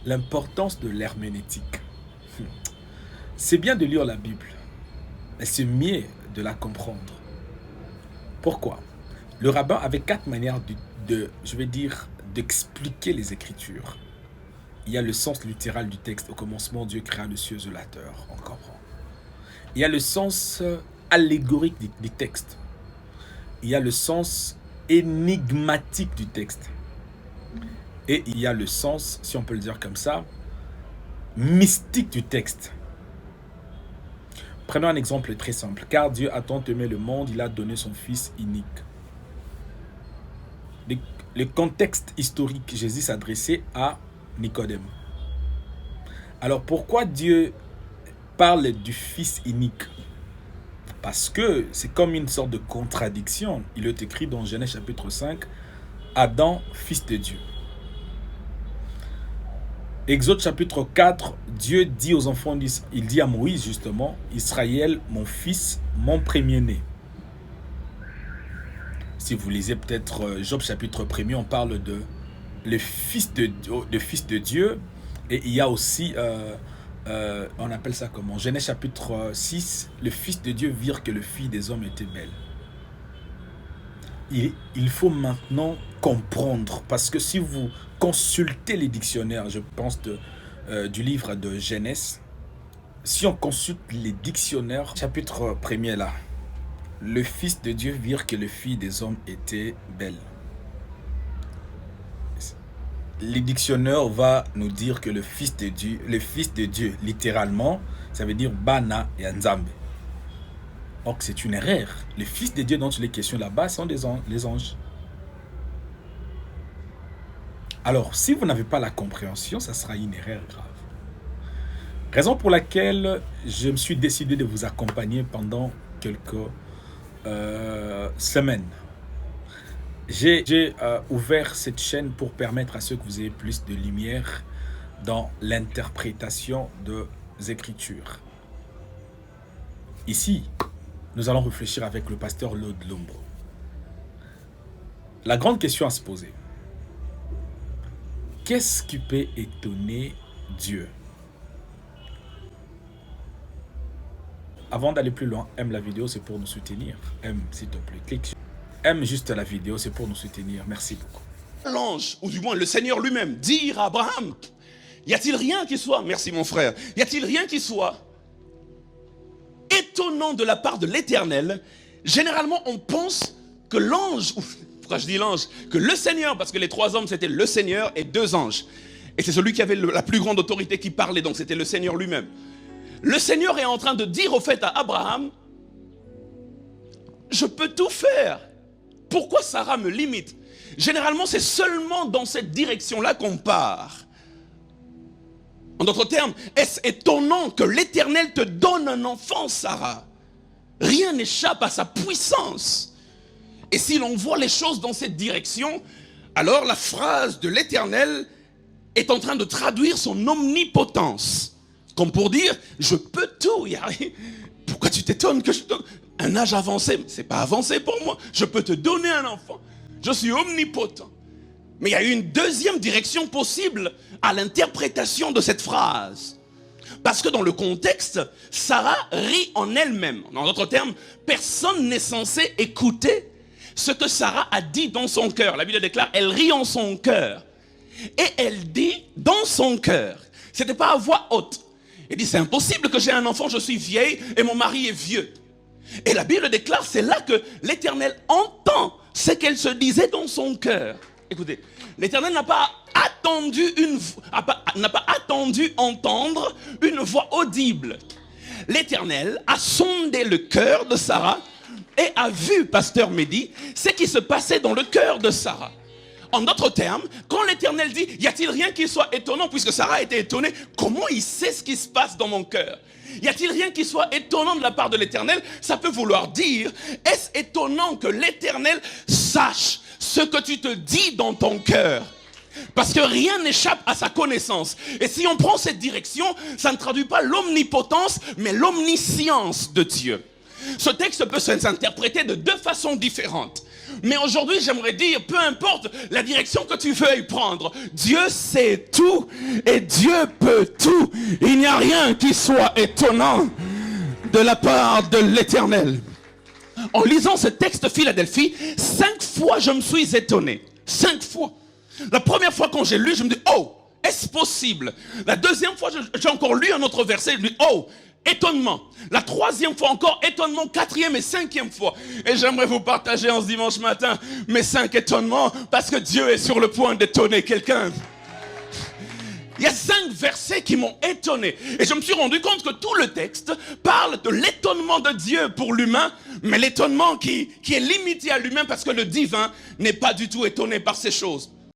L'importance de l'herméneutique. C'est bien de lire la Bible, mais c'est mieux de la comprendre. Pourquoi? Le rabbin avait 4 manières je vais dire, d'expliquer les Écritures. Il y a le sens littéral du texte. Au commencement, Dieu créa le cieux et la terre. On comprend. Il y a le sens allégorique du texte. Il y a le sens énigmatique du texte. Et il y a le sens, si on peut le dire comme ça, mystique du texte. Prenons un exemple très simple. Car Dieu a tant aimé le monde, il a donné son Fils unique. Le contexte historique, Jésus s'adressait à Nicodème. Alors pourquoi Dieu parle du Fils unique? Parce que c'est comme une sorte de contradiction. Il est écrit dans Genèse chapitre 5, Adam, fils de Dieu. Exode chapitre 4, Dieu dit aux enfants, il dit à Moïse justement, Israël, mon fils, mon premier-né. Si vous lisez peut-être Job chapitre 1er, on parle de le fils de Dieu. Et il y a aussi, on appelle ça comment? Genèse chapitre 6, le fils de Dieu virent que le fille des hommes était belle. Il faut maintenant comprendre, parce que si vous consultez les dictionnaires, je pense du livre de Genèse, si on consulte les dictionnaires, chapitre 1er là, le fils de Dieu virent que le fille des hommes était belle. Les dictionnaires vont nous dire que le fils de Dieu, littéralement, ça veut dire Bana et Nzambe. Or, c'est une erreur. Les fils de Dieu dont il est question là-bas sont les anges. Alors, si vous n'avez pas la compréhension, ça sera une erreur grave. Raison pour laquelle je me suis décidé de vous accompagner pendant quelques semaines. J'ai ouvert cette chaîne pour permettre à ceux que vous ayez plus de lumière dans l'interprétation des Écritures. Ici, nous allons réfléchir avec le pasteur Lord Lombo. La grande question à se poser. Qu'est-ce qui peut étonner Dieu? Avant d'aller plus loin, aime la vidéo, c'est pour nous soutenir. Aime, s'il te plaît, clique. Aime juste la vidéo, c'est pour nous soutenir. Merci beaucoup. L'ange, ou du moins le Seigneur lui-même, dire à Abraham, y a-t-il rien qui soit, merci mon frère, y a-t-il rien qui soit étonnant de la part de l'Éternel? Généralement, on pense que l'ange, pourquoi je dis l'ange? Que le Seigneur, parce que les 3 hommes, c'était le Seigneur et 2 anges. Et c'est celui qui avait la plus grande autorité qui parlait, donc c'était le Seigneur lui-même. Le Seigneur est en train de dire au fait à Abraham, je peux tout faire. Pourquoi Sarah me limite? Généralement, c'est seulement dans cette direction-là qu'on part. En d'autres termes, est-ce étonnant que l'Éternel te donne un enfant, Sarah? Rien n'échappe à sa puissance. Et si l'on voit les choses dans cette direction, alors la phrase de l'Éternel est en train de traduire son omnipotence. Comme pour dire, je peux tout. Pourquoi tu t'étonnes que je te donne un âge avancé? C'est pas avancé pour moi. Je peux te donner un enfant. Je suis omnipotent. Mais il y a une deuxième direction possible à l'interprétation de cette phrase. Parce que dans le contexte, Sarah rit en elle-même. En d'autres termes, personne n'est censé écouter ce que Sarah a dit dans son cœur. La Bible déclare, elle rit en son cœur. Et elle dit dans son cœur. C'était pas à voix haute. Elle dit, c'est impossible que j'ai un enfant, je suis vieille et mon mari est vieux. Et la Bible déclare, c'est là que l'Éternel entend ce qu'elle se disait dans son cœur. Écoutez, l'Éternel n'a pas attendu entendre une voix audible. L'Éternel a sondé le cœur de Sarah et a vu, pasteur Mehdi, ce qui se passait dans le cœur de Sarah. En d'autres termes, quand l'Éternel dit, y a-t-il rien qui soit étonnant, puisque Sarah était étonnée, comment il sait ce qui se passe dans mon cœur? Y a-t-il rien qui soit étonnant de la part de l'Éternel? Ça peut vouloir dire, est-ce étonnant que l'Éternel sache ce que tu te dis dans ton cœur? Parce que rien n'échappe à sa connaissance. Et si on prend cette direction, ça ne traduit pas l'omnipotence, mais l'omniscience de Dieu. Ce texte peut s'interpréter de 2 façons différentes. Mais aujourd'hui, j'aimerais dire, peu importe la direction que tu veuilles prendre, Dieu sait tout et Dieu peut tout. Il n'y a rien qui soit étonnant de la part de l'Éternel. En lisant ce texte Philadelphie, 5 fois je me suis étonné. 5 fois. La première fois quand j'ai lu, je me dis, oh, est-ce possible? La deuxième fois, j'ai encore lu un autre verset, je me dis, oh, étonnement. La troisième fois encore, étonnement. Quatrième et cinquième fois. Et j'aimerais vous partager en ce dimanche matin mes 5 étonnements, parce que Dieu est sur le point d'étonner quelqu'un. Il y a 5 versets qui m'ont étonné. Et je me suis rendu compte que tout le texte parle de l'étonnement de Dieu pour l'humain, mais l'étonnement qui est limité à l'humain parce que le divin n'est pas du tout étonné par ces choses.